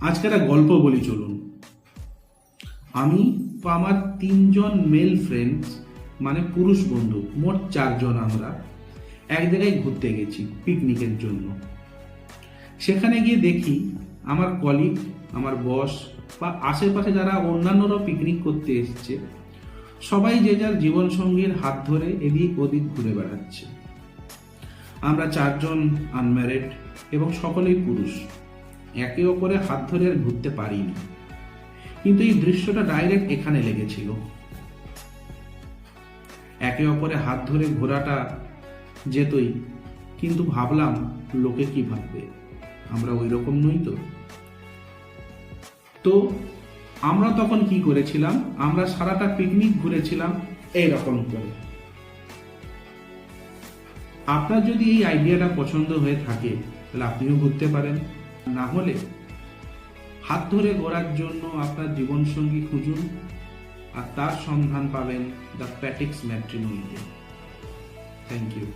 আজকে একটা গল্প বলি, চলুন। আমি আমার 3জন মেল ফ্রেন্ডস, মানে পুরুষ বন্ধু, মোট 4জন আমরা এক জায়গায় ঘুরতে গেছি পিকনিকের জন্য। সেখানে গিয়ে দেখি আমার কলিগ, আমার বস বা আশেপাশে যারা অন্যান্যরাও পিকনিক করতে এসছে, সবাই যে যার জীবনসঙ্গীর হাত ধরে এদিক ওদিক ঘুরে বেড়াচ্ছে। আমরা 4জন আনম্যারিড এবং সকলেই পুরুষ, একে অপরের হাত ধরে আর ঘুরতে পারিনি। কিন্তু এই দৃশ্যটা ডাইরেক্ট এখানে লেগেছিল। একে অপরের হাত ধরে ঘোরাটা যেতই, কিন্তু ভাবলাম লোকে কি ভাববে, আমরা ওই রকম নই তো। তো আমরা তখন কি করেছিলাম, আমরা সারাটা পিকনিক ঘুরেছিলাম এইরকম করে। আপনার যদি এই আইডিয়াটা পছন্দ হয়ে থাকে তাহলে আপনিও ঘুরতে পারেন। না হলে হাত ধরে ঘোরার জন্য আপনার জীবনসঙ্গী খুঁজুন, আর তার সন্ধান পাবেন দ্য প্যাটিক্স ম্যাট্রিমনিতে। Thank you.